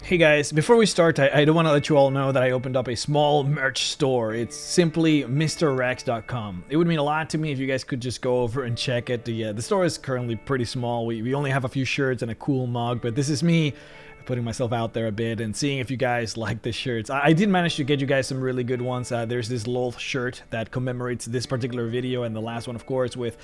Hey guys, before we start, I do want to let you all know that I opened up a small merch store. It's simply mrrhexxart.com. It would mean a lot to me if you guys could just go over and check it. The store is currently pretty small. We only have a few shirts and a cool mug, but this is me putting myself out there a bit and seeing if you guys like the shirts. I did manage to get you guys some really good ones. There's this Lolth shirt that commemorates this particular video, and the last one, of course, with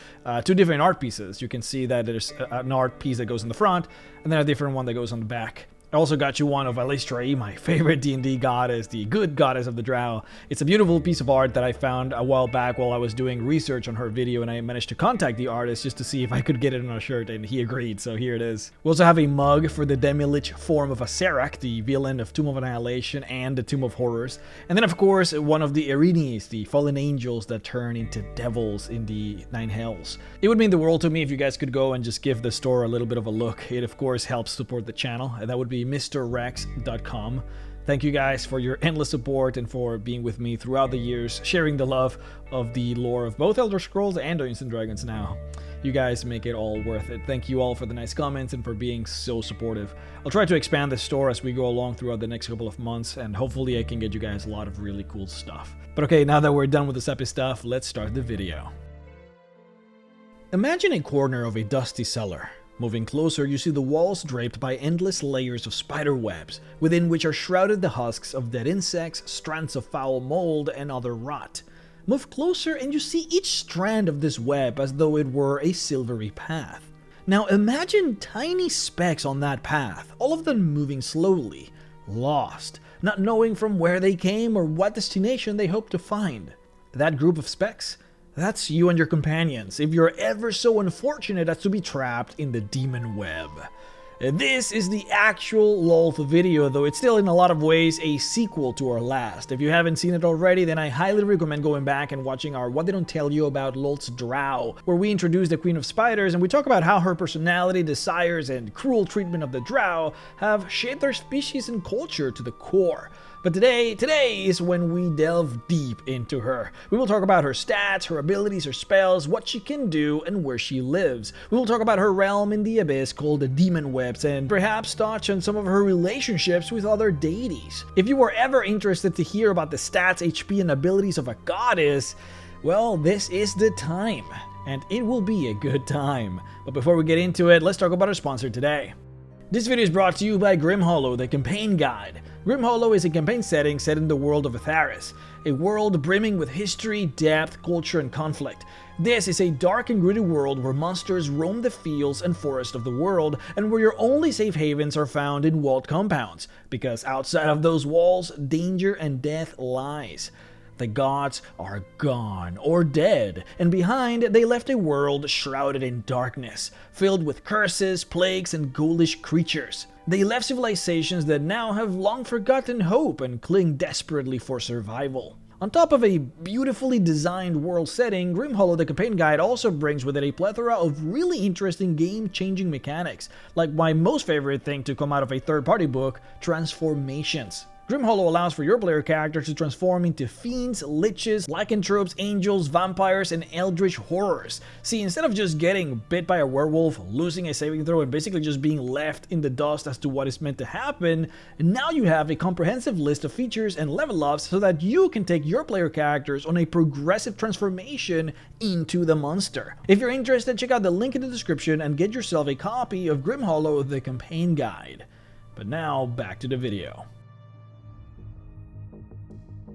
two different art pieces. You can see that there's an art piece that goes in the front, and then a different one that goes on the back. I also got you one of Aleistrae, my favorite D&D goddess, the good goddess of the Drow. It's a beautiful piece of art that I found a while back while I was doing research on her video, and I managed to contact the artist just to see if I could get it on a shirt, and he agreed, so here it is. We also have a mug for the demi-lich form of Acererak, the villain of Tomb of Annihilation and the Tomb of Horrors. And then, of course, one of the Erinis, the fallen angels that turn into devils in the Nine Hells. It would mean the world to me if you guys could go and just give the store a little bit of a look. It, of course, helps support the channel, and that would be mrrhexxart.com. Thank you guys for your endless support and for being with me throughout the years, sharing the love of the lore of both Elder Scrolls and Dungeons & Dragons now. You guys make it all worth it. Thank you all for the nice comments and for being so supportive. I'll try to expand the store as we go along throughout the next couple of months, and hopefully I can get you guys a lot of really cool stuff. But okay, now that we're done with the sappy stuff, let's start the video. Imagine a corner of a dusty cellar. Moving closer, you see the walls draped by endless layers of spider webs, within which are shrouded the husks of dead insects, strands of foul mold, and other rot. Move closer and you see each strand of this web as though it were a silvery path. Now imagine tiny specks on that path, all of them moving slowly, lost, not knowing from where they came or what destination they hope to find. That group of specks? That's you and your companions, if you're ever so unfortunate as to be trapped in the demon web. This is the actual Lolth video, though it's still in a lot of ways a sequel to our last. If you haven't seen it already, then I highly recommend going back and watching our What They Don't Tell You About Lolth's Drow, where we introduce the Queen of Spiders and we talk about how her personality, desires, and cruel treatment of the Drow have shaped their species and culture to the core. But today is when we delve deep into her. We will talk about her stats, her abilities, her spells, what she can do, and where she lives. We will talk about her realm in the abyss called the Demon Webs, and perhaps touch on some of her relationships with other deities. If you were ever interested to hear about the stats, HP, and abilities of a goddess, well, this is the time. And it will be a good time. But before we get into it, let's talk about our sponsor today. This video is brought to you by Grimhollow, the campaign guide. Grimhollow is a campaign setting set in the world of Etheris, a world brimming with history, depth, culture, and conflict. This is a dark and gritty world where monsters roam the fields and forests of the world, and where your only safe havens are found in walled compounds, because outside of those walls, danger and death lies. The gods are gone or dead, and behind they left a world shrouded in darkness, filled with curses, plagues, and ghoulish creatures. They left civilizations that now have long forgotten hope and cling desperately for survival. On top of a beautifully designed world setting, Grimhollow the Campaign Guide also brings with it a plethora of really interesting game-changing mechanics, like my most favorite thing to come out of a third-party book, transformations. Grimhollow allows for your player character to transform into fiends, liches, lycanthropes, angels, vampires, and eldritch horrors. See, instead of just getting bit by a werewolf, losing a saving throw, and basically just being left in the dust as to what is meant to happen, now you have a comprehensive list of features and level ups so that you can take your player characters on a progressive transformation into the monster. If you're interested, check out the link in the description and get yourself a copy of Grimhollow the Campaign Guide. But now, back to the video.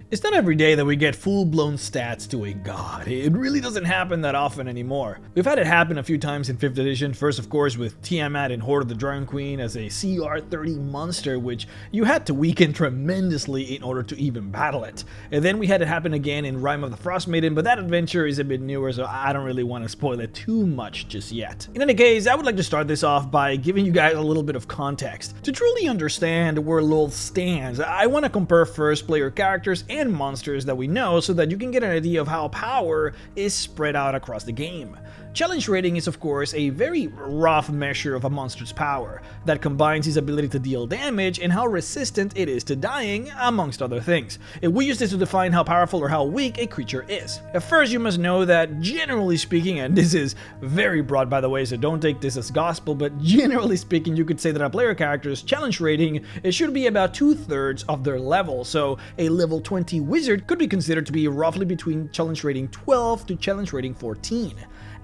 It's not every day that we get full-blown stats to a god. It really doesn't happen that often anymore. We've had it happen a few times in 5th edition, first of course with Tiamat in Horde of the Dragon Queen as a CR 30 monster, which you had to weaken tremendously in order to even battle it. And then we had it happen again in Rime of the Frost Maiden, but that adventure is a bit newer, so I don't really want to spoil it too much just yet. In any case, I would like to start this off by giving you guys a little bit of context. To truly understand where Lolth stands, I want to compare first player characters and monsters that we know so that you can get an idea of how power is spread out across the game. Challenge rating is of course a very rough measure of a monster's power that combines his ability to deal damage and how resistant it is to dying, amongst other things. We use this to define how powerful or how weak a creature is. First, you must know that generally speaking, and this is very broad by the way, so don't take this as gospel, but generally speaking you could say that a player character's challenge rating should be about 2/3 of their level, so a level 20 wizard could be considered to be roughly between challenge rating 12 to challenge rating 14.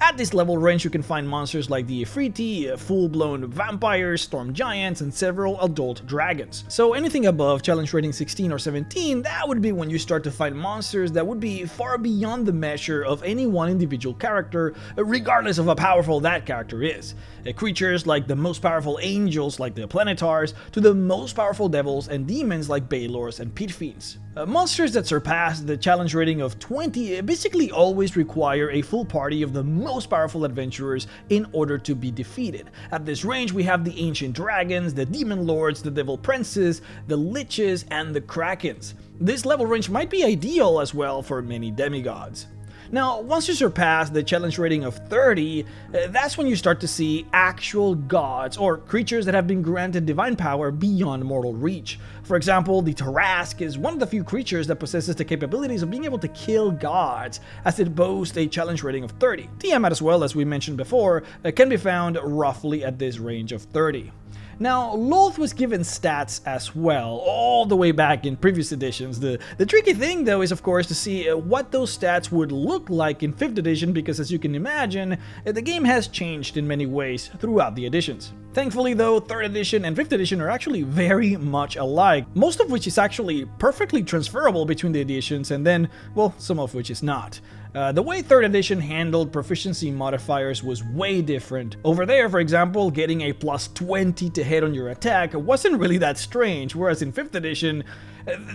At this level range you can find monsters like the Ifriti, full-blown vampires, storm giants, and several adult dragons. So anything above challenge rating 16 or 17, that would be when you start to find monsters that would be far beyond the measure of any one individual character, regardless of how powerful that character is. Creatures like the most powerful angels like the Planetars, to the most powerful devils and demons like Baelors and Pit Fiends. Monsters that surpass the challenge rating of 20 basically always require a full party of the most powerful adventurers in order to be defeated. At this range we have the ancient dragons, the demon lords, the devil princes, the liches, and the krakens. This level range might be ideal as well for many demigods. Now, once you surpass the challenge rating of 30, that's when you start to see actual gods, or creatures that have been granted divine power beyond mortal reach. For example, the Tarask is one of the few creatures that possesses the capabilities of being able to kill gods, as it boasts a challenge rating of 30. Tiamat as well, as we mentioned before, can be found roughly at this range of 30. Now, Lolth was given stats as well, all the way back in previous editions. The tricky thing though is of course to see what those stats would look like in 5th edition, because as you can imagine, the game has changed in many ways throughout the editions. Thankfully though, 3rd edition and 5th edition are actually very much alike, most of which is actually perfectly transferable between the editions, and then, well, some of which is not. The way 3rd edition handled proficiency modifiers was way different. Over there, for example, getting a +20 to hit on your attack wasn't really that strange, whereas in 5th edition,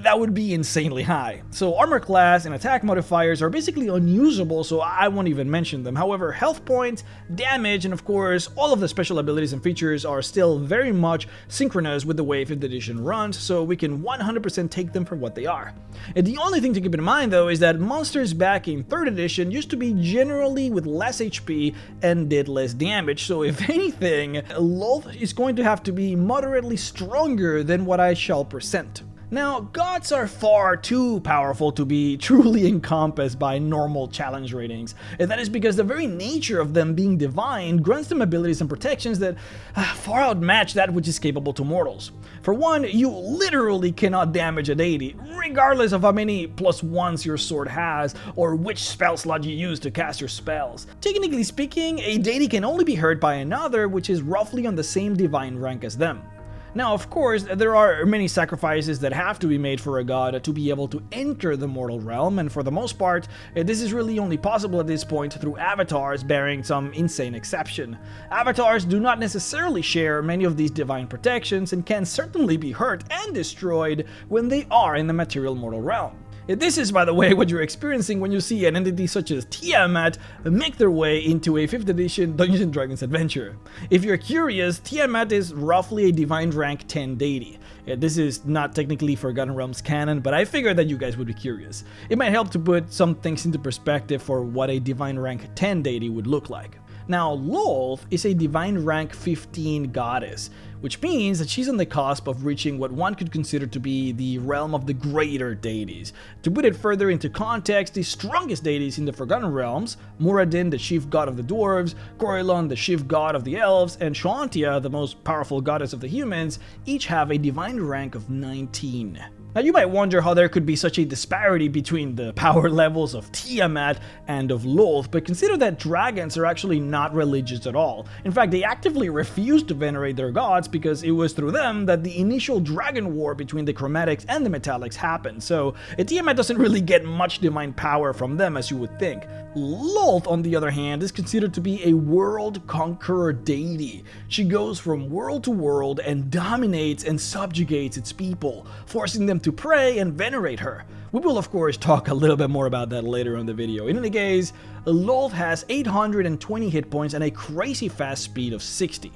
that would be insanely high. So armor class and attack modifiers are basically unusable, so I won't even mention them. However, health points, damage, and of course all of the special abilities and features are still very much synchronous with the way 5th edition runs, so we can 100% take them for what they are. And the only thing to keep in mind though is that monsters back in 3rd edition used to be generally with less HP and did less damage, so if anything, Lolth is going to have to be moderately stronger than what I shall present. Now, gods are far too powerful to be truly encompassed by normal challenge ratings, and that is because the very nature of them being divine grants them abilities and protections that far outmatch that which is capable to mortals. For one, you literally cannot damage a deity, regardless of how many +1s your sword has, or which spell slot you use to cast your spells. Technically speaking, a deity can only be hurt by another which is roughly on the same divine rank as them. Now, of course, there are many sacrifices that have to be made for a god to be able to enter the mortal realm, and for the most part, this is really only possible at this point through avatars, barring some insane exception. Avatars do not necessarily share many of these divine protections and can certainly be hurt and destroyed when they are in the material mortal realm. This is, by the way, what you're experiencing when you see an entity such as Tiamat make their way into a 5th edition Dungeons & Dragons adventure. If you're curious, Tiamat is roughly a divine rank 10 deity. This is not technically Forgotten Realms canon, but I figured that you guys would be curious. It might help to put some things into perspective for what a divine rank 10 deity would look like. Now, Lolth is a divine rank 15 goddess, which means that she's on the cusp of reaching what one could consider to be the realm of the greater deities. To put it further into context, the strongest deities in the Forgotten Realms, Muradin, the chief god of the dwarves, Corellon, the chief god of the elves, and Chauntea, the most powerful goddess of the humans, each have a divine rank of 19. Now you might wonder how there could be such a disparity between the power levels of Tiamat and of Lolth, but consider that dragons are actually not religious at all. In fact, they actively refuse to venerate their gods because it was through them that the initial dragon war between the chromatics and the metallics happened, so Tiamat doesn't really get much divine power from them as you would think. Lolth, on the other hand, is considered to be a world conqueror deity. She goes from world to world and dominates and subjugates its people, forcing them to pray and venerate her. We will of course talk a little bit more about that later in the video. In any case, Lolth has 820 hit points and a crazy fast speed of 60.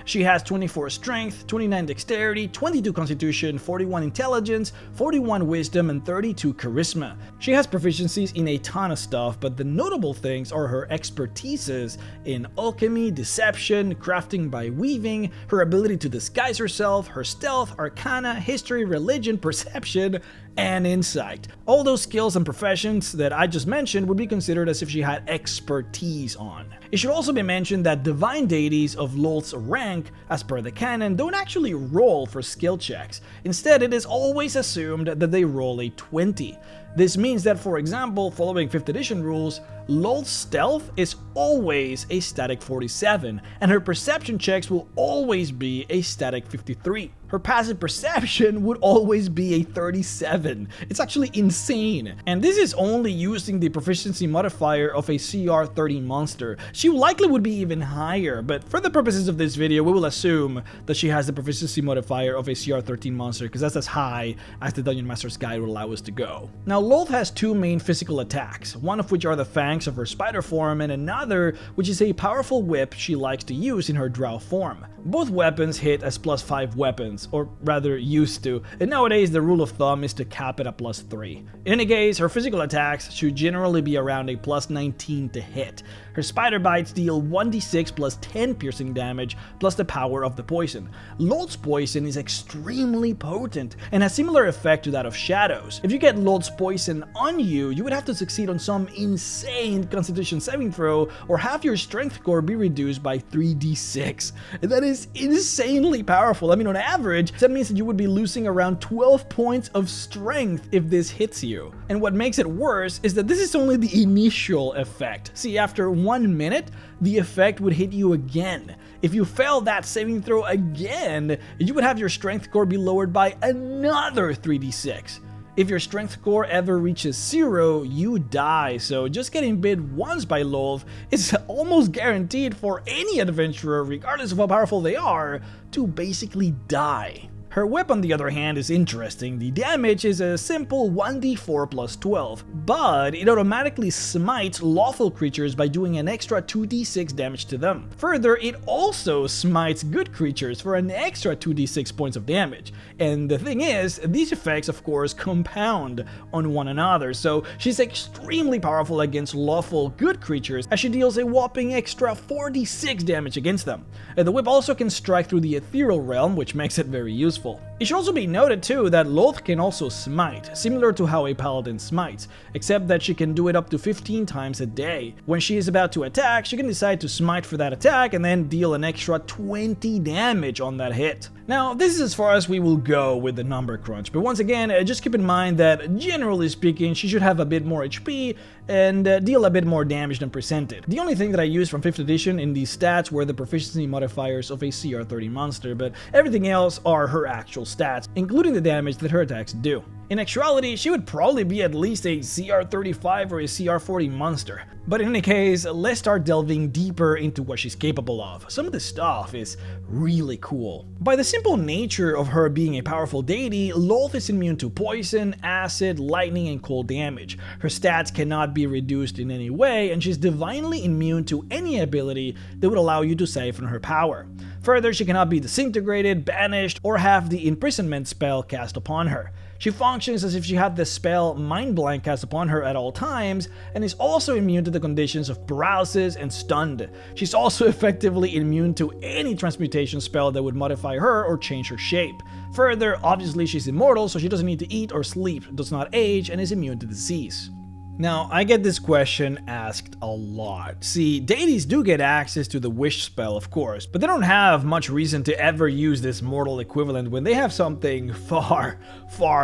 She has 24 strength, 29 dexterity, 22 constitution, 41 intelligence, 41 wisdom, and 32 charisma. She has proficiencies in a ton of stuff, but the notable things are her expertises in alchemy, deception, crafting by weaving, her ability to disguise herself, her stealth, arcana, history, religion, perception, and insight. All those skills and professions that I just mentioned would be considered as if she had expertise on. It should also be mentioned that divine deities of Lolth's rank, as per the canon, don't actually roll for skill checks. Instead, it is always assumed that they roll a 20. This means that, for example, following 5th edition rules, Lolth's stealth is always a static 47, and her perception checks will always be a static 53. Her passive perception would always be a 37. It's actually insane. And this is only using the proficiency modifier of a CR 30 monster. She likely would be even higher, but for the purposes of this video, we will assume that she has the proficiency modifier of a CR 13 monster, because that's as high as the Dungeon Master's Guide will allow us to go. Now, Lolth has two main physical attacks, one of which are the fangs of her spider form, and another which is a powerful whip she likes to use in her drow form. Both weapons hit as +5 weapons, or rather used to, and nowadays the rule of thumb is to cap it at +3. In any case, her physical attacks should generally be around a +19 to hit. Her spider bites deal 1d6 plus 10 piercing damage, plus the power of the poison. Lolth's poison is extremely potent, and has similar effect to that of shadows. If you get Lolth's poison on you, you would have to succeed on some insane constitution saving throw, or have your strength score be reduced by 3d6. And that is insanely powerful. I mean, on average, that means that you would be losing around 12 points of strength if this hits you. And what makes it worse is that this is only the initial effect. See, after 1 minute, the effect would hit you again. If you fail that saving throw again, you would have your strength score be lowered by another 3d6. If your strength score ever reaches 0, you die, so just getting bit once by Lolth is almost guaranteed for any adventurer, regardless of how powerful they are, to basically die. Her whip, on the other hand, is interesting. The damage is a simple 1d4 plus 12, but it automatically smites lawful creatures by doing an extra 2d6 damage to them. Further, it also smites good creatures for an extra 2d6 points of damage. And the thing is, these effects of course compound on one another, so she's extremely powerful against lawful good creatures, as she deals a whopping extra 4d6 damage against them. And the whip also can strike through the ethereal realm, which makes it very useful. It should also be noted too that Lolth can also smite, similar to how a paladin smites, except that she can do it up to 15 times a day. When she is about to attack, she can decide to smite for that attack and then deal an extra 20 damage on that hit. Now, this is as far as we will go with the number crunch, but once again, just keep in mind that generally speaking, she should have a bit more HP and deal a bit more damage than presented. The only thing that I used from 5th edition in these stats were the proficiency modifiers of a CR 30 monster, but everything else are her actual stats, including the damage that her attacks do. In actuality, she would probably be at least a CR 35 or a CR 40 monster. But in any case, let's start delving deeper into what she's capable of. Some of this stuff is really cool. By the simple nature of her being a powerful deity, Lolth is immune to poison, acid, lightning, and cold damage. Her stats cannot be reduced in any way, and she's divinely immune to any ability that would allow you to siphon her power. Further, she cannot be disintegrated, banished, or have the imprisonment spell cast upon her. She functions as if she had the spell Mind Blank cast upon her at all times, and is also immune to the conditions of paralysis and stunned. She's also effectively immune to any transmutation spell that would modify her or change her shape. Further, obviously she's immortal, so she doesn't need to eat or sleep, does not age, and is immune to disease. Now, I get this question asked a lot. See, deities do get access to the wish spell, of course, but they don't have much reason to ever use this mortal equivalent when they have something far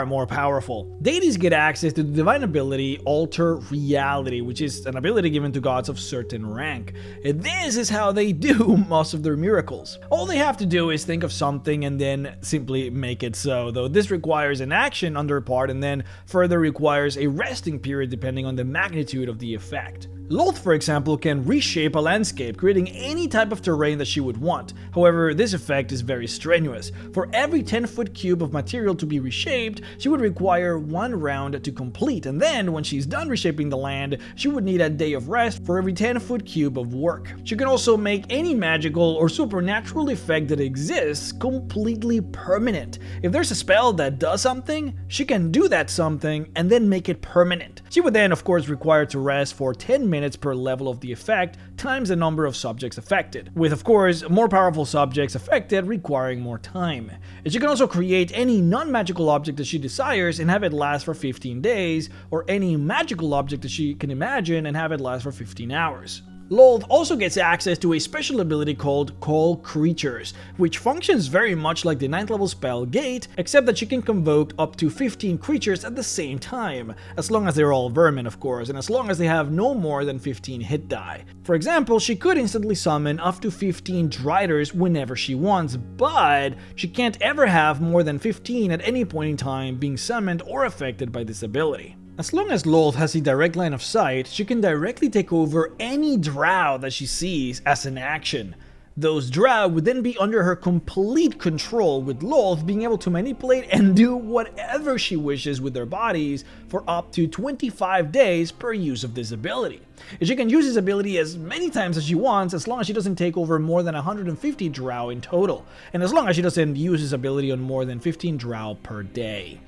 more powerful. Deities get access to the divine ability Alter Reality, which is an ability given to gods of certain rank. And this is how they do most of their miracles. All they have to do is think of something and then simply make it so, though this requires an action on their part and then further requires a resting period depending on the magnitude of the effect. Lolth, for example, can reshape a landscape, creating any type of terrain that she would want. However, this effect is very strenuous. For every 10-foot cube of material to be reshaped, she would require 1 round to complete, and then, when she's done reshaping the land, she would need a day of rest for every 10-foot cube of work. She can also make any magical or supernatural effect that exists completely permanent. If there's a spell that does something, she can do that something and then make it permanent. She would then, of course, require to rest for 10 minutes per level of the effect times the number of subjects affected, with of course more powerful subjects affected requiring more time. And she can also create any non-magical object that she desires and have it last for 15 days, or any magical object that she can imagine and have it last for 15 hours. Lolth also gets access to a special ability called Call Creatures, which functions very much like the 9th level spell Gate, except that she can convoke up to 15 creatures at the same time, as long as they're all vermin of course, and as long as they have no more than 15 hit die. For example, she could instantly summon up to 15 Driders whenever she wants, but she can't ever have more than 15 at any point in time being summoned or affected by this ability. As long as Lolth has a direct line of sight, she can directly take over any Drow that she sees as an action. Those Drow would then be under her complete control, with Lolth being able to manipulate and do whatever she wishes with their bodies for up to 25 days per use of this ability. And she can use this ability as many times as she wants, as long as she doesn't take over more than 150 Drow in total, and as long as she doesn't use this ability on more than 15 Drow per day.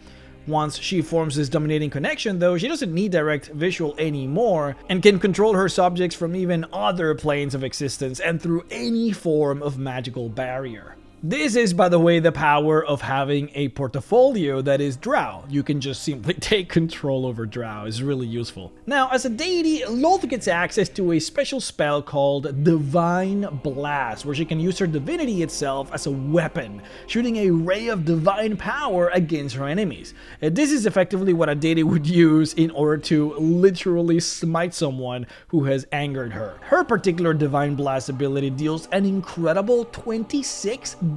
Once she forms this dominating connection though, she doesn't need direct visual anymore, and can control her subjects from even other planes of existence and through any form of magical barrier. This is, by the way, the power of having a portfolio that is Drow. You can just simply take control over Drow. It's really useful. Now, as a deity, Lolth gets access to a special spell called Divine Blast, where she can use her divinity itself as a weapon, shooting a ray of divine power against her enemies. This is effectively what a deity would use in order to literally smite someone who has angered her. Her particular Divine Blast ability deals an incredible 26d12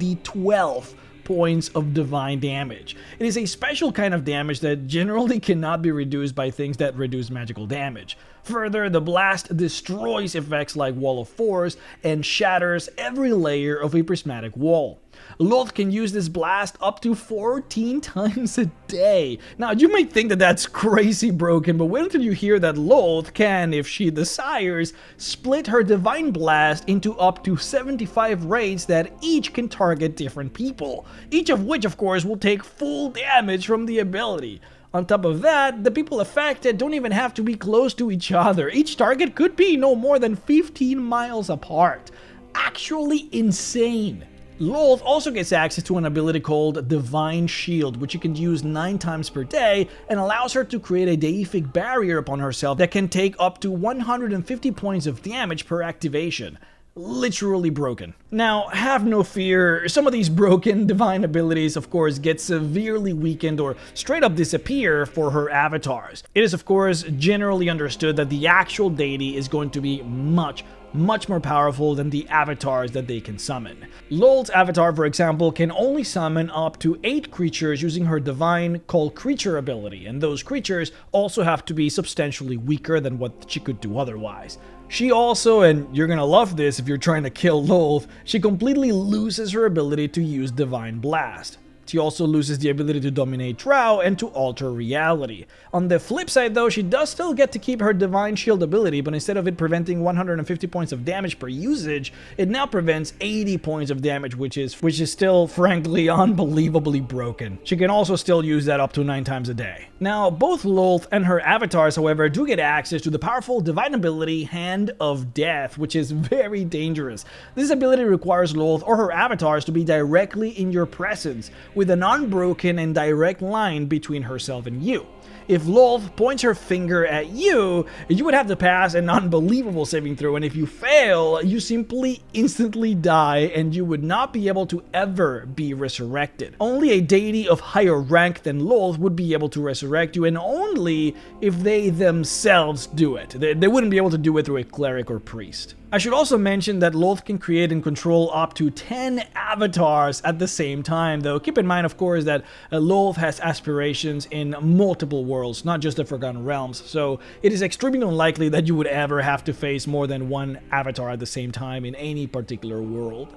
points of divine damage. It is a special kind of damage that generally cannot be reduced by things that reduce magical damage. Further, the blast destroys effects like Wall of Force and shatters every layer of a prismatic wall. Lolth can use this blast up to 14 times a day. Now, you might think that that's crazy broken, but wait until you hear that Lolth can, if she desires, split her Divine Blast into up to 75 raids that each can target different people, each of which, of course, will take full damage from the ability. On top of that, the people affected don't even have to be close to each other. Each target could be no more than 15 miles apart. Actually insane. Lolth also gets access to an ability called Divine Shield, which she can use 9 times per day and allows her to create a deific barrier upon herself that can take up to 150 points of damage per activation. Literally broken. Now, have no fear, some of these broken divine abilities of course get severely weakened or straight up disappear for her avatars. It is of course generally understood that the actual deity is going to be much more powerful than the avatars that they can summon. Lolth's avatar, for example, can only summon up to 8 creatures using her divine Call Creature ability, and those creatures also have to be substantially weaker than what she could do otherwise. She also, and you're gonna love this if you're trying to kill Lolth, she completely loses her ability to use Divine Blast. She also loses the ability to dominate Drow and to alter reality. On the flip side though, she does still get to keep her Divine Shield ability, but instead of it preventing 150 points of damage per usage, it now prevents 80 points of damage, which is still frankly unbelievably broken. She can also still use that up to 9 times a day. Now, both Lolth and her avatars, however, do get access to the powerful divine ability Hand of Death, which is very dangerous. This ability requires Lolth or her avatars to be directly in your presence, with an unbroken and direct line between herself and you. If Lolth points her finger at you, you would have to pass an unbelievable saving throw, and if you fail, you simply instantly die and you would not be able to ever be resurrected. Only a deity of higher rank than Lolth would be able to resurrect you, and only if they themselves do it. They wouldn't be able to do it through a cleric or priest. I should also mention that Lolth can create and control up to 10 avatars at the same time, though keep in mind of course that Lolth has aspirations in multiple worlds, not just the Forgotten Realms, so it is extremely unlikely that you would ever have to face more than one avatar at the same time in any particular world.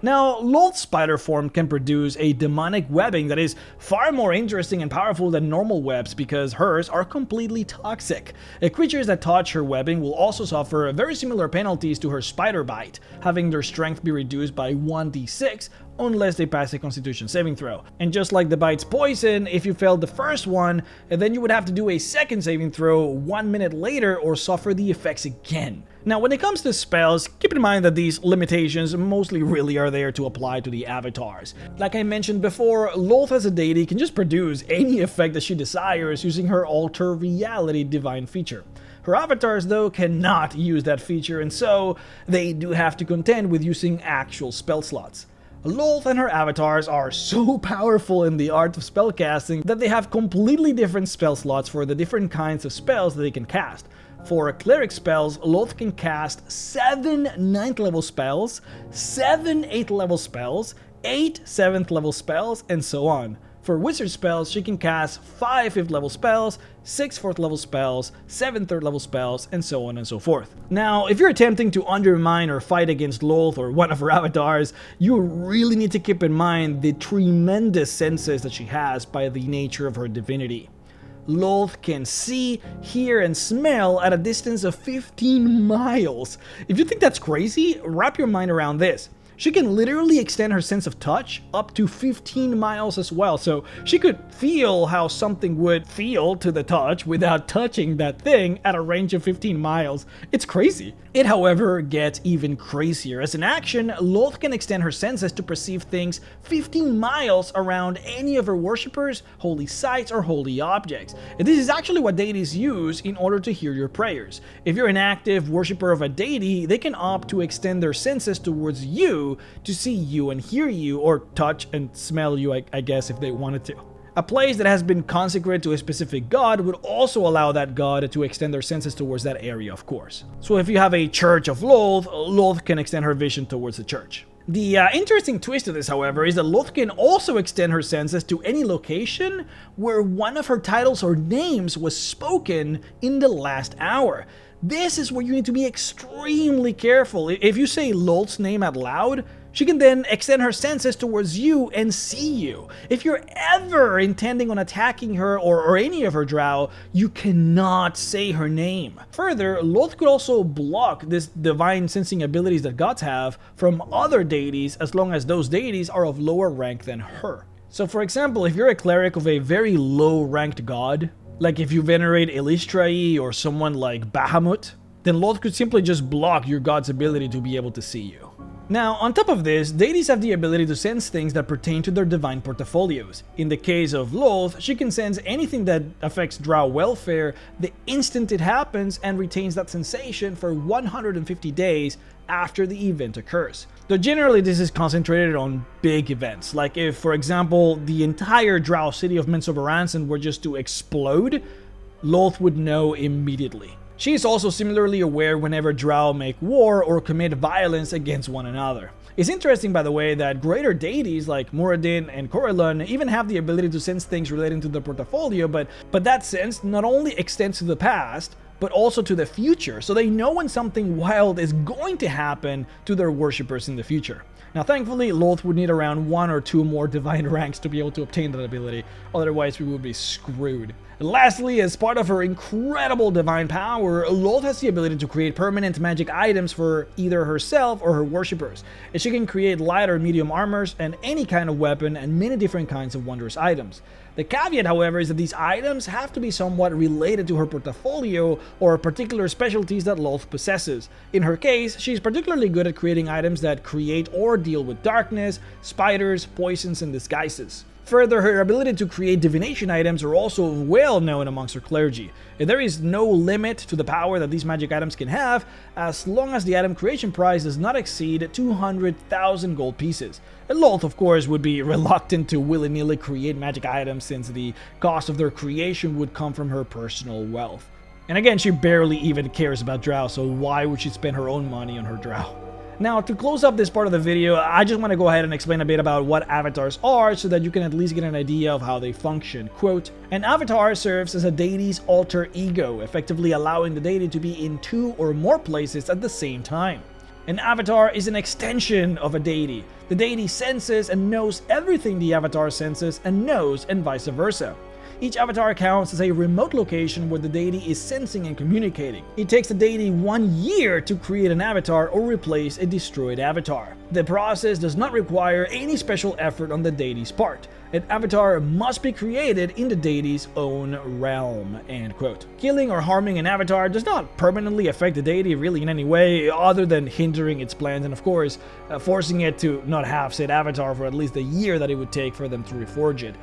Now, Lolth's spider form can produce a demonic webbing that is far more interesting and powerful than normal webs because hers are completely toxic. Creatures that touch her webbing will also suffer very similar penalties to her spider bite, having their strength be reduced by 1d6 unless they pass a Constitution saving throw. And just like the bite's poison, if you failed the first one, then you would have to do a second saving throw 1 minute later or suffer the effects again. Now, when it comes to spells, keep in mind that these limitations mostly really are there to apply to the avatars. Like I mentioned before, Lolth as a deity can just produce any effect that she desires using her Alter Reality divine feature. Her avatars, though, cannot use that feature, and so they do have to contend with using actual spell slots. Lolth and her avatars are so powerful in the art of spellcasting that they have completely different spell slots for the different kinds of spells that they can cast. For cleric spells, Lolth can cast 7 9th level spells, 7 8th level spells, 8 7th level spells, and so on. For wizard spells, she can cast 5 5th level spells, 6 4th level spells, 7 3rd level spells, and so on and so forth. Now, if you're attempting to undermine or fight against Lolth or one of her avatars, you really need to keep in mind the tremendous senses that she has by the nature of her divinity. Lolth can see, hear, and smell at a distance of 15 miles. If you think that's crazy, wrap your mind around this. She can literally extend her sense of touch up to 15 miles as well, so she could feel how something would feel to the touch without touching that thing at a range of 15 miles. It's crazy. It, however, gets even crazier. As an action, Lolth can extend her senses to perceive things 15 miles around any of her worshippers, holy sites, or holy objects. And this is actually what deities use in order to hear your prayers. If you're an active worshipper of a deity, they can opt to extend their senses towards you to see you and hear you, or touch and smell you, I guess, if they wanted to. A place that has been consecrated to a specific god would also allow that god to extend their senses towards that area, of course. So if you have a church of Lolth, Lolth can extend her vision towards the church. The interesting twist to this, however, is that Lolth can also extend her senses to any location where one of her titles or names was spoken in the last hour. This is where you need to be extremely careful. If you say Lolth's name out loud, she can then extend her senses towards you and see you. If you're ever intending on attacking her or any of her drow, you cannot say her name. Further, Lolth could also block this divine sensing abilities that gods have from other deities as long as those deities are of lower rank than her. So for example, if you're a cleric of a very low ranked god, like if you venerate Elistrae or someone like Bahamut, then Lolth could simply just block your god's ability to be able to see you. Now, on top of this, deities have the ability to sense things that pertain to their divine portfolios. In the case of Lolth, she can sense anything that affects drow welfare the instant it happens and retains that sensation for 150 days after the event occurs. Though generally this is concentrated on big events, like if, for example, the entire drow city of Menzoberranzan were just to explode, Lolth would know immediately. She is also similarly aware whenever drow make war or commit violence against one another. It's interesting, by the way, that greater deities like Muradin and Corellon even have the ability to sense things relating to their portfolio, but that sense not only extends to the past, but also to the future, so they know when something wild is going to happen to their worshippers in the future. Now thankfully, Lolth would need around 1 or 2 more divine ranks to be able to obtain that ability, otherwise we would be screwed. Lastly, as part of her incredible divine power, Lolth has the ability to create permanent magic items for either herself or her worshippers, and she can create light or medium armors and any kind of weapon and many different kinds of wondrous items. The caveat, however, is that these items have to be somewhat related to her portfolio or particular specialties that Lolth possesses. In her case, she's particularly good at creating items that create or deal with darkness, spiders, poisons, and disguises. Further, her ability to create divination items are also well known amongst her clergy. There is no limit to the power that these magic items can have, as long as the item creation price does not exceed 200,000 gold pieces. And Lolth, of course, would be reluctant to willy-nilly create magic items since the cost of their creation would come from her personal wealth. And again, she barely even cares about drow, so why would she spend her own money on her drow? Now, to close up this part of the video, I just want to go ahead and explain a bit about what avatars are so that you can at least get an idea of how they function. Quote, an avatar serves as a deity's alter ego, effectively allowing the deity to be in 2 or more places at the same time. An avatar is an extension of a deity. The deity senses and knows everything the avatar senses and knows, and vice versa. Each avatar counts as a remote location where the deity is sensing and communicating. It takes the deity 1 year to create an avatar or replace a destroyed avatar. The process does not require any special effort on the deity's part. An avatar must be created in the deity's own realm, end quote. Killing or harming an avatar does not permanently affect the deity really in any way other than hindering its plans and of course forcing it to not have said avatar for at least the year that it would take for them to reforge it.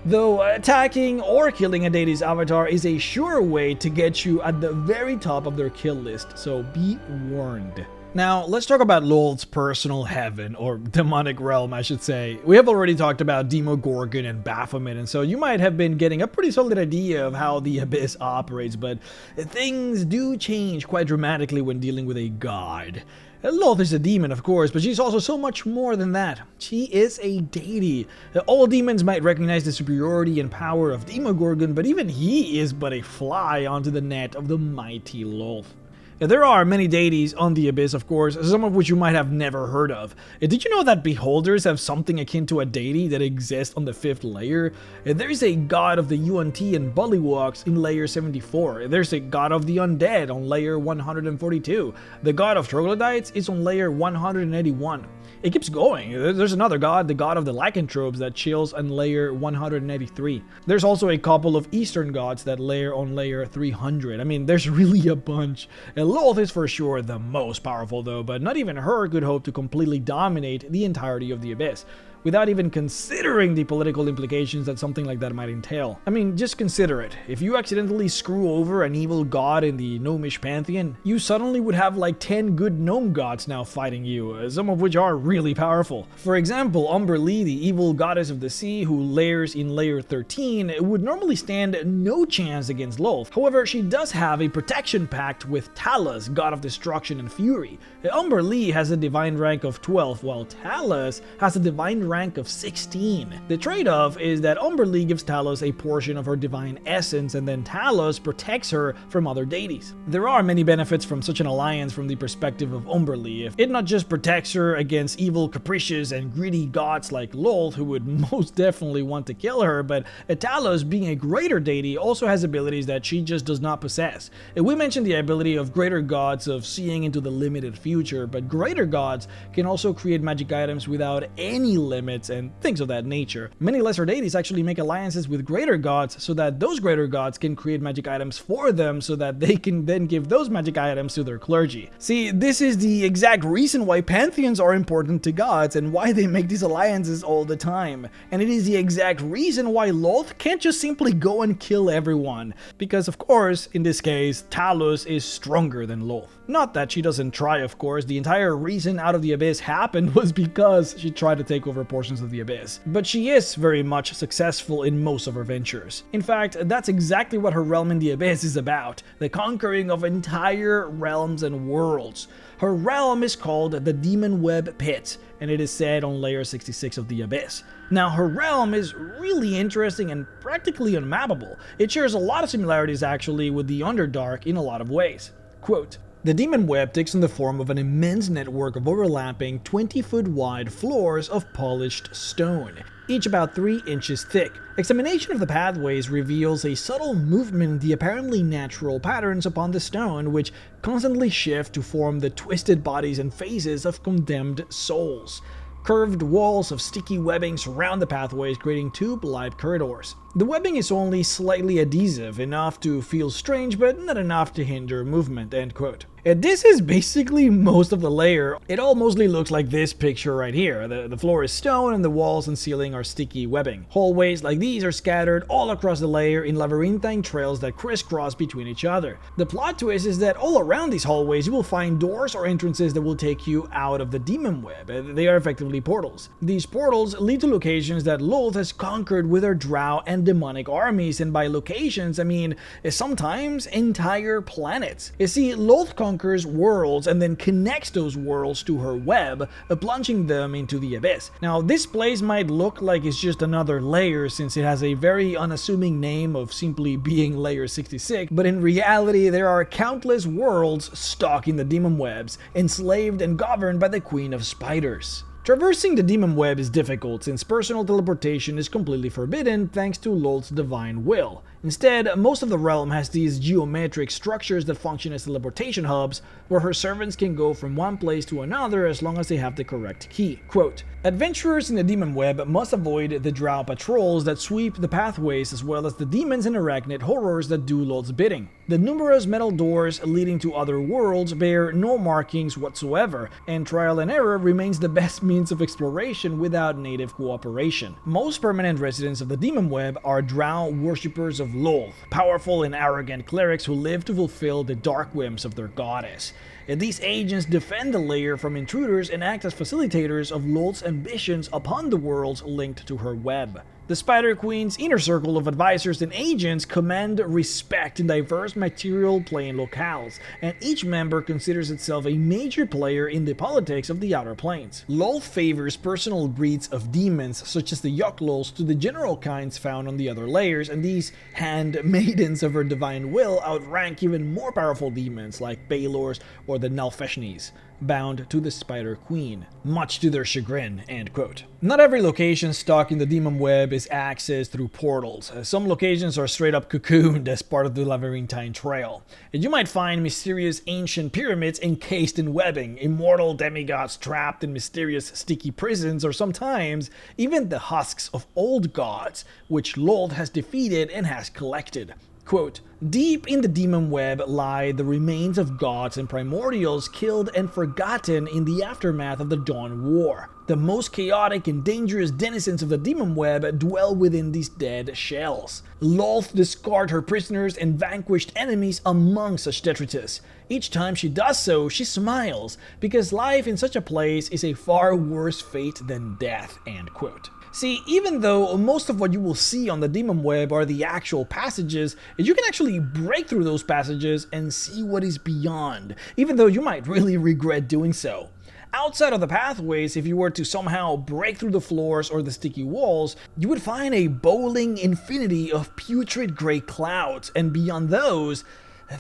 Though attacking or killing a deity's avatar is a sure way to get you at the very top of their kill list, so be warned. Now, let's talk about Lolth's personal heaven, or demonic realm, I should say. We have already talked about Demogorgon and Baphomet, and so you might have been getting a pretty solid idea of how the Abyss operates, but things do change quite dramatically when dealing with a god. Lolth is a demon, of course, but she's also so much more than that. She is a deity. All demons might recognize the superiority and power of Demogorgon, but even he is but a fly onto the net of the mighty Lolth. There are many deities on the Abyss, of course, some of which you might have never heard of. Did you know that beholders have something akin to a deity that exists on the 5th layer? There is a god of the Yuan-Ti and Bullywugs in layer 74. There's a god of the undead on layer 142. The god of troglodytes is on layer 181. It keeps going. There's another god, the god of the lycanthropes, that chills on layer 183. There's also a couple of eastern gods that layer on layer 300. I mean, there's really a bunch. Lolth is for sure the most powerful though, but not even her could hope to completely dominate the entirety of the Abyss, without even considering the political implications that something like that might entail. I mean, just consider it. If you accidentally screw over an evil god in the gnomish pantheon, you suddenly would have like 10 good gnome gods now fighting you, some of which are really powerful. For example, Umberlee, the evil goddess of the sea who layers in layer 13, would normally stand no chance against Lolth. However, she does have a protection pact with Talos, god of destruction and fury. Umberlee has a divine rank of 12, while Talos has a divine rank of 16. The trade-off is that Umberlee gives Talos a portion of her divine essence, and then Talos protects her from other deities. There are many benefits from such an alliance from the perspective of Umberlee. It not just protects her against evil, capricious, and greedy gods like Lolth, who would most definitely want to kill her, but Talos, being a greater deity, also has abilities that she just does not possess. We mentioned the ability of greater gods of seeing into the limited future, but greater gods can also create magic items without any limits and things of that nature. Many lesser deities actually make alliances with greater gods so that those greater gods can create magic items for them so that they can then give those magic items to their clergy. See, this is the exact reason why pantheons are important to gods and why they make these alliances all the time. And it is the exact reason why Lolth can't just simply go and kill everyone. Because of course, in this case, Talos is stronger than Lolth. Not that she doesn't try, of course. The entire reason Out of the Abyss happened was because she tried to take over portions of the Abyss. But she is very much successful in most of her ventures. In fact, that's exactly what her realm in the Abyss is about, the conquering of entire realms and worlds. Her realm is called the Demon Web Pit, and it is set on layer 66 of the Abyss. Now, her realm is really interesting and practically unmappable. It shares a lot of similarities actually with the Underdark in a lot of ways. Quote, the Demon Web takes on the form of an immense network of overlapping 20-foot wide floors of polished stone, each about 3 inches thick. Examination of the pathways reveals a subtle movement in the apparently natural patterns upon the stone, which constantly shift to form the twisted bodies and faces of condemned souls. Curved walls of sticky webbing surround the pathways, creating tube-like corridors. The webbing is only slightly adhesive, enough to feel strange, but not enough to hinder movement, end quote. And this is basically most of the layer. It all mostly looks like this picture right here. The floor is stone and the walls and ceiling are sticky webbing. Hallways like these are scattered all across the layer in labyrinthine trails that crisscross between each other. The plot twist is that all around these hallways you will find doors or entrances that will take you out of the demon web. They are effectively portals. These portals lead to locations that Lolth has conquered with her drow and demonic armies, and by locations I mean sometimes entire planets. You see, Lolth conquered conquers worlds and then connects those worlds to her web, plunging them into the abyss. Now, this place might look like it's just another layer since it has a very unassuming name of simply being layer 66, but in reality there are countless worlds stuck in the demon webs, enslaved and governed by the Queen of Spiders. Traversing the demon web is difficult since personal teleportation is completely forbidden thanks to Lolth's divine will. Instead, most of the realm has these geometric structures that function as teleportation hubs, where her servants can go from one place to another as long as they have the correct key. Quote, "Adventurers in the demon web must avoid the Drow patrols that sweep the pathways as well as the demons and arachnid horrors that do Lolth's bidding. The numerous metal doors leading to other worlds bear no markings whatsoever, and trial and error remains the best means of exploration without native cooperation. Most permanent residents of the demon web are Drow worshippers of Lolth, powerful and arrogant clerics who live to fulfill the dark whims of their goddess. And these agents defend the lair from intruders and act as facilitators of Lolth's ambitions upon the worlds linked to her web. The Spider Queen's inner circle of advisors and agents command respect in diverse material plane locales, and each member considers itself a major player in the politics of the Outer Planes. Lolth favors personal breeds of demons such as the Yoklols to the general kinds found on the other layers, and these handmaidens of her divine will outrank even more powerful demons like Baelors or the Nalfeshnis, bound to the Spider Queen, much to their chagrin." End quote. Not every location stuck in the demon web is accessed through portals. Some locations are straight up cocooned as part of the labyrinthine trail. And you might find mysterious ancient pyramids encased in webbing, immortal demigods trapped in mysterious sticky prisons, or sometimes even the husks of old gods, which Lolth has defeated and has collected. Quote, "Deep in the demon web lie the remains of gods and primordials killed and forgotten in the aftermath of the Dawn War. The most chaotic and dangerous denizens of the demon web dwell within these dead shells. Lolth discarded her prisoners and vanquished enemies among such detritus. Each time she does so, she smiles, because life in such a place is a far worse fate than death." End quote. See, even though most of what you will see on the demon web are the actual passages, you can actually break through those passages and see what is beyond, even though you might really regret doing so. Outside of the pathways, if you were to somehow break through the floors or the sticky walls, you would find a bowling infinity of putrid gray clouds, and beyond those,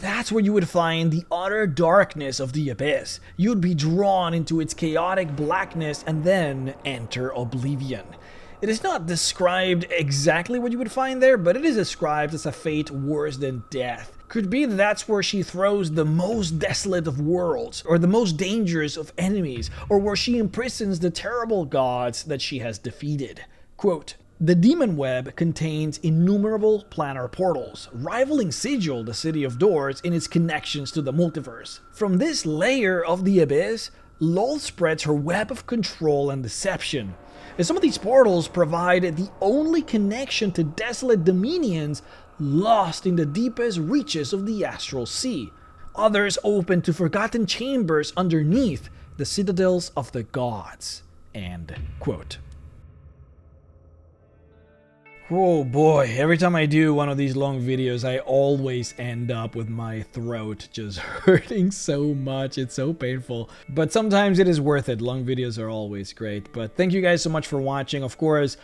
that's where you would find the utter darkness of the abyss. You'd be drawn into its chaotic blackness and then enter oblivion. It is not described exactly what you would find there, but it is described as a fate worse than death. Could be that that's where she throws the most desolate of worlds, or the most dangerous of enemies, or where she imprisons the terrible gods that she has defeated. Quote, "The demon web contains innumerable planar portals, rivaling Sigil, the City of Doors, in its connections to the multiverse. From this layer of the abyss, Lolth spreads her web of control and deception. And some of these portals provide the only connection to desolate dominions lost in the deepest reaches of the astral sea. Others open to forgotten chambers underneath the citadels of the gods." End quote. Oh boy, every time I do one of these long videos, I always end up with my throat just hurting so much. It's so painful, but sometimes it is worth it. Long videos are always great. But thank you guys so much for watching. Of course,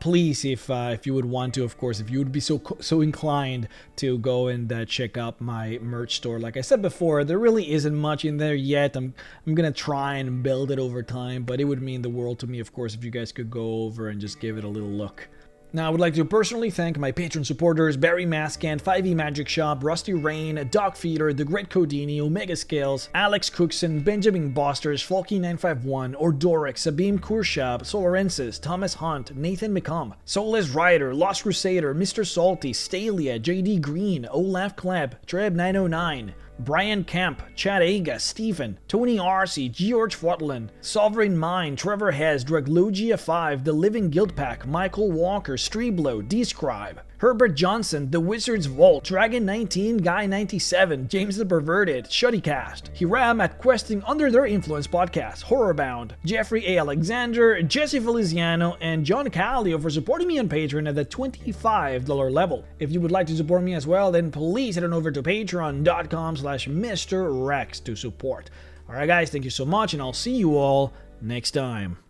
please, if you would want to, of course, if you would be so inclined to go and check out my merch store. Like I said before, there really isn't much in there yet. I'm gonna try and build it over time, but it would mean the world to me, of course, if you guys could go over and just give it a little look. Now, I would like to personally thank my Patreon supporters, Barry Maskant, 5e Magic Shop, Rusty Rain, Dog Feeder, The Great Codini, Omega Scales, Alex Cookson, Benjamin Bosters, Folky951, Ordoric, Sabim Kurshab, Solarensis, Thomas Hunt, Nathan McComb, Soulless Rider, Lost Crusader, Mr. Salty, Stalia, JD Green, Olaf Kleb, Treb909, Brian Kemp, Chad Aga, Stephen, Tony Arcee, George Fotland, Sovereign Mind, Trevor Hess, Draglogia 5, The Living Guild Pack, Michael Walker, Streeblow, Describe, Herbert Johnson, The Wizard's Vault, Dragon 19, Guy 97, James the Perverted, Shuddycast, Hiram at Questing Under Their Influence Podcast, Horrorbound, Jeffrey A. Alexander, Jesse Feliciano, and John Callio for supporting me on Patreon at the $25 level. If you would like to support me as well, then please head on over to patreon.com/MrRex to support. Alright guys, thank you so much, and I'll see you all next time.